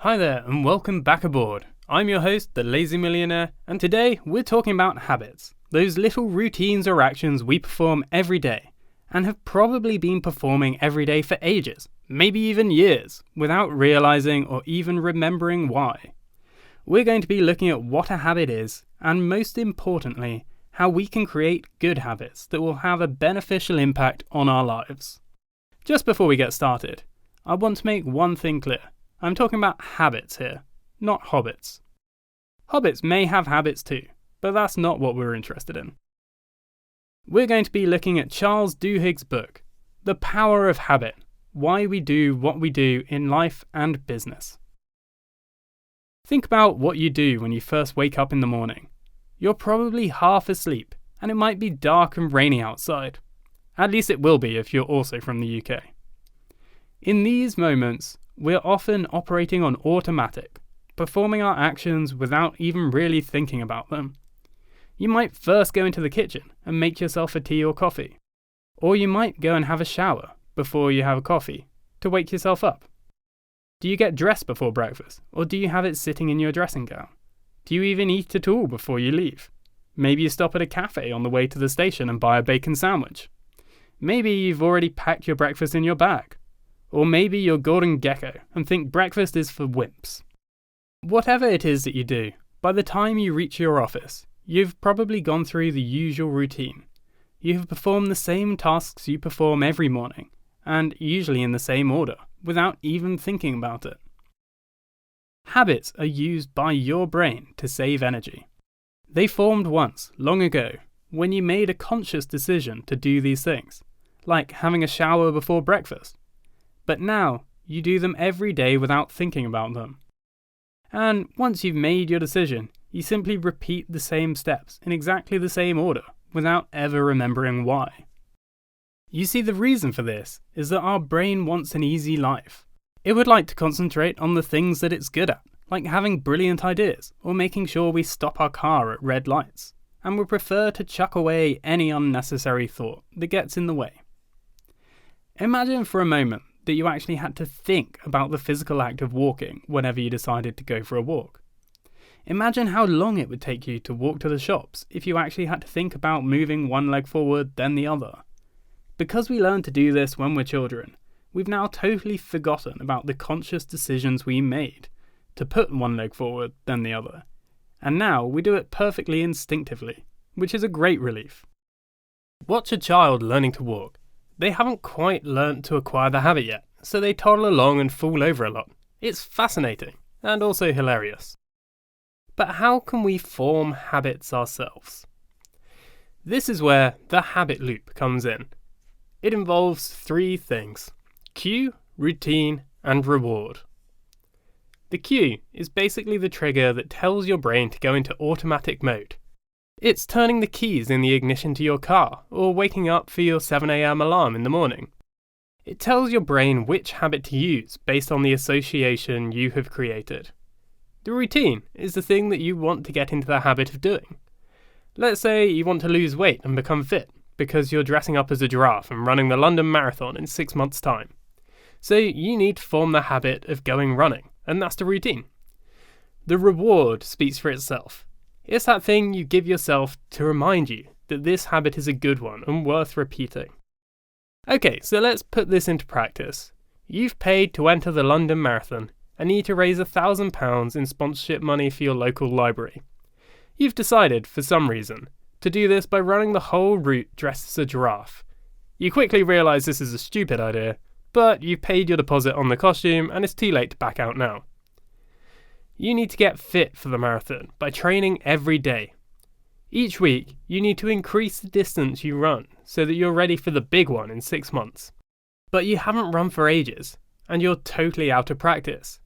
Hi there and welcome back aboard. I'm your host, the Lazy Millionaire, and today we're talking about habits. Those little routines or actions we perform every day and have probably been performing every day for ages, maybe even years, without realizing or even remembering why. We're going to be looking at what a habit is and, most importantly, how we can create good habits that will have a beneficial impact on our lives. Just before we get started, I want to make one thing clear. I'm talking about habits here, not hobbits. Hobbits may have habits too, but that's not what we're interested in. We're going to be looking at Charles Duhigg's book, The Power of Habit, Why We Do What We Do in Life and Business. Think about what you do when you first wake up in the morning. You're probably half asleep, and it might be dark and rainy outside. At least it will be if you're also from the UK. In these moments, we're often operating on automatic, performing our actions without even really thinking about them. You might first go into the kitchen and make yourself a tea or coffee. Or you might go and have a shower before you have a coffee to wake yourself up. Do you get dressed before breakfast, or do you have it sitting in your dressing gown? Do you even eat at all before you leave? Maybe you stop at a cafe on the way to the station and buy a bacon sandwich. Maybe you've already packed your breakfast in your bag. Or maybe you're Golden Gecko and think breakfast is for wimps. Whatever it is that you do, by the time you reach your office, you've probably gone through the usual routine. You have performed the same tasks you perform every morning, and usually in the same order, without even thinking about it. Habits are used by your brain to save energy. They formed once, long ago, when you made a conscious decision to do these things, like having a shower before breakfast. But now, you do them every day without thinking about them. And once you've made your decision, you simply repeat the same steps in exactly the same order, without ever remembering why. You see, the reason for this is that our brain wants an easy life. It would like to concentrate on the things that it's good at, like having brilliant ideas, or making sure we stop our car at red lights, and would prefer to chuck away any unnecessary thought that gets in the way. Imagine for a moment that you actually had to think about the physical act of walking whenever you decided to go for a walk. Imagine how long it would take you to walk to the shops if you actually had to think about moving one leg forward, then the other. Because we learn to do this when we're children, we've now totally forgotten about the conscious decisions we made to put one leg forward, then the other. And now we do it perfectly instinctively, which is a great relief. Watch a child learning to walk. They haven't quite learnt to acquire the habit yet, so they toddle along and fall over a lot. It's fascinating, and also hilarious. But how can we form habits ourselves? This is where the habit loop comes in. It involves three things: cue, routine, and reward. The cue is basically the trigger that tells your brain to go into automatic mode. It's turning the keys in the ignition to your car, or waking up for your 7 a.m. alarm in the morning. It tells your brain which habit to use based on the association you have created. The routine is the thing that you want to get into the habit of doing. Let's say you want to lose weight and become fit because you're dressing up as a giraffe and running the London Marathon in 6 months' time. So you need to form the habit of going running, and that's the routine. The reward speaks for itself. It's that thing you give yourself to remind you that this habit is a good one and worth repeating. Okay, so let's put this into practice. You've paid to enter the London Marathon and need to raise £1,000 in sponsorship money for your local library. You've decided, for some reason, to do this by running the whole route dressed as a giraffe. You quickly realise this is a stupid idea, but you've paid your deposit on the costume and it's too late to back out now. You need to get fit for the marathon by training every day. Each week, you need to increase the distance you run so that you're ready for the big one in 6 months. But you haven't run for ages, and you're totally out of practice.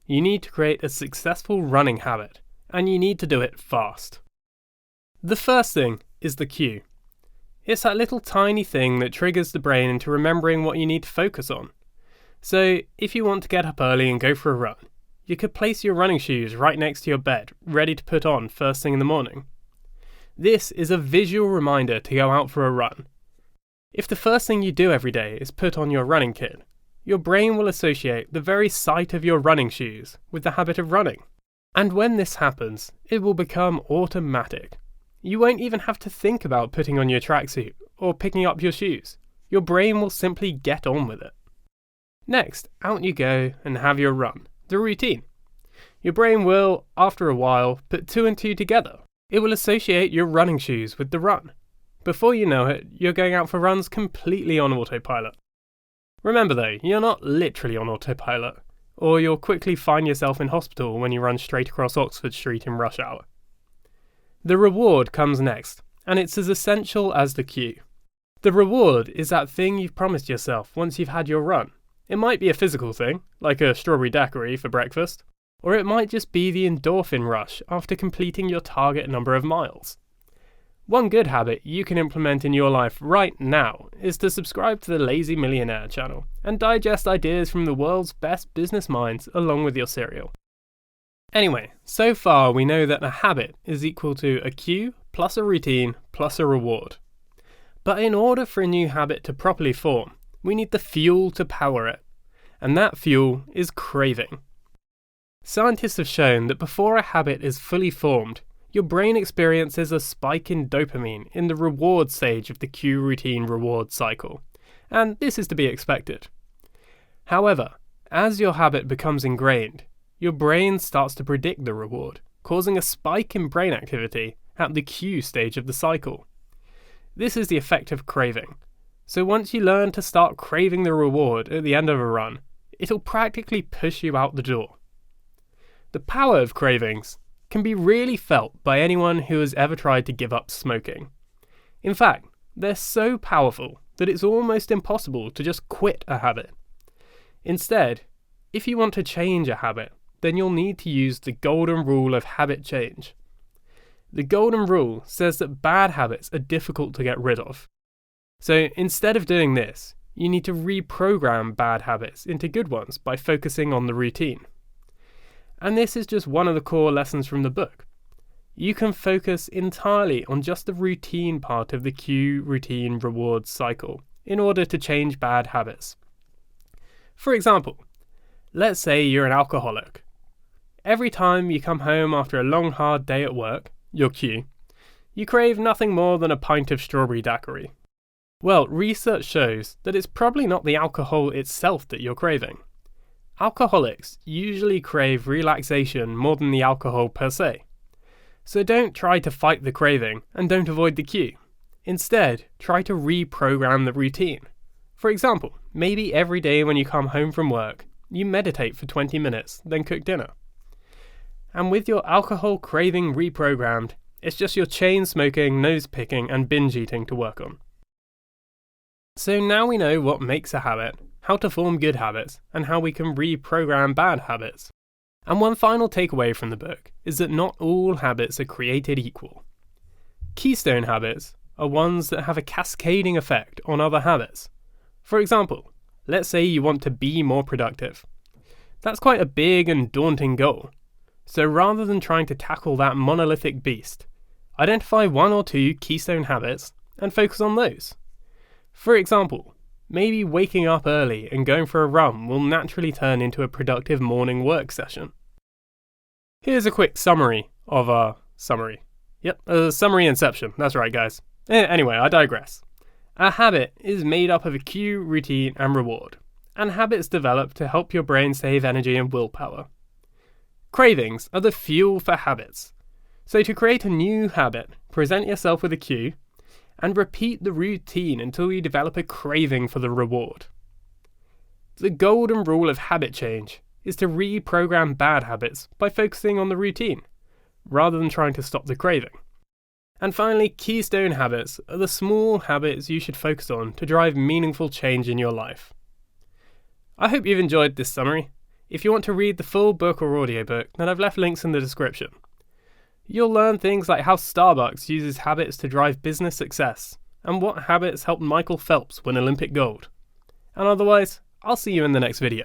You need to create a successful running habit, and you need to do it fast. The first thing is the cue. It's that little tiny thing that triggers the brain into remembering what you need to focus on. So, if you want to get up early and go for a run, you could place your running shoes right next to your bed, ready to put on first thing in the morning. This is a visual reminder to go out for a run. If the first thing you do every day is put on your running kit, your brain will associate the very sight of your running shoes with the habit of running. And when this happens, it will become automatic. You won't even have to think about putting on your tracksuit or picking up your shoes. Your brain will simply get on with it. Next, out you go and have your run, the routine. Your brain will, after a while, put 2 and 2 together. It will associate your running shoes with the run. Before you know it, you're going out for runs completely on autopilot. Remember though, you're not literally on autopilot, or you'll quickly find yourself in hospital when you run straight across Oxford Street in rush hour. The reward comes next, and it's as essential as the cue. The reward is that thing you've promised yourself once you've had your run. It might be a physical thing, like a strawberry daiquiri for breakfast, or it might just be the endorphin rush after completing your target number of miles. One good habit you can implement in your life right now is to subscribe to the Lazy Millionaire channel and digest ideas from the world's best business minds along with your cereal. Anyway, so far we know that a habit is equal to a cue plus a routine plus a reward. But in order for a new habit to properly form, we need the fuel to power it, and that fuel is craving. Scientists have shown that before a habit is fully formed, your brain experiences a spike in dopamine in the reward stage of the cue routine reward cycle, and this is to be expected. However, as your habit becomes ingrained, your brain starts to predict the reward, causing a spike in brain activity at the cue stage of the cycle. This is the effect of craving. So once you learn to start craving the reward at the end of a run, it'll practically push you out the door. The power of cravings can be really felt by anyone who has ever tried to give up smoking. In fact, they're so powerful that it's almost impossible to just quit a habit. Instead, if you want to change a habit, then you'll need to use the golden rule of habit change. The golden rule says that bad habits are difficult to get rid of. So instead of doing this, you need to reprogram bad habits into good ones by focusing on the routine. And this is just one of the core lessons from the book. You can focus entirely on just the routine part of the cue routine reward cycle in order to change bad habits. For example, let's say you're an alcoholic. Every time you come home after a long hard day at work, your cue, you crave nothing more than a pint of strawberry daiquiri. Well, research shows that it's probably not the alcohol itself that you're craving. Alcoholics usually crave relaxation more than the alcohol per se. So don't try to fight the craving and don't avoid the cue. Instead, try to reprogram the routine. For example, maybe every day when you come home from work, you meditate for 20 minutes, then cook dinner. And with your alcohol craving reprogrammed, it's just your chain smoking, nose picking, and binge eating to work on. So now we know what makes a habit, how to form good habits, and how we can reprogram bad habits. And one final takeaway from the book is that not all habits are created equal. Keystone habits are ones that have a cascading effect on other habits. For example, let's say you want to be more productive. That's quite a big and daunting goal. So rather than trying to tackle that monolithic beast, identify 1 or 2 keystone habits and focus on those. For example, maybe waking up early and going for a run will naturally turn into a productive morning work session. Here's a quick summary of our summary. Summary inception, that's right guys. Anyway, I digress. A habit is made up of a cue, routine and reward, and habits develop to help your brain save energy and willpower. Cravings are the fuel for habits. So to create a new habit, present yourself with a cue, and repeat the routine until you develop a craving for the reward. The golden rule of habit change is to reprogram bad habits by focusing on the routine, rather than trying to stop the craving. And finally, keystone habits are the small habits you should focus on to drive meaningful change in your life. I hope you've enjoyed this summary. If you want to read the full book or audiobook, then I've left links in the description. You'll learn things like how Starbucks uses habits to drive business success, and what habits helped Michael Phelps win Olympic gold. And otherwise, I'll see you in the next video.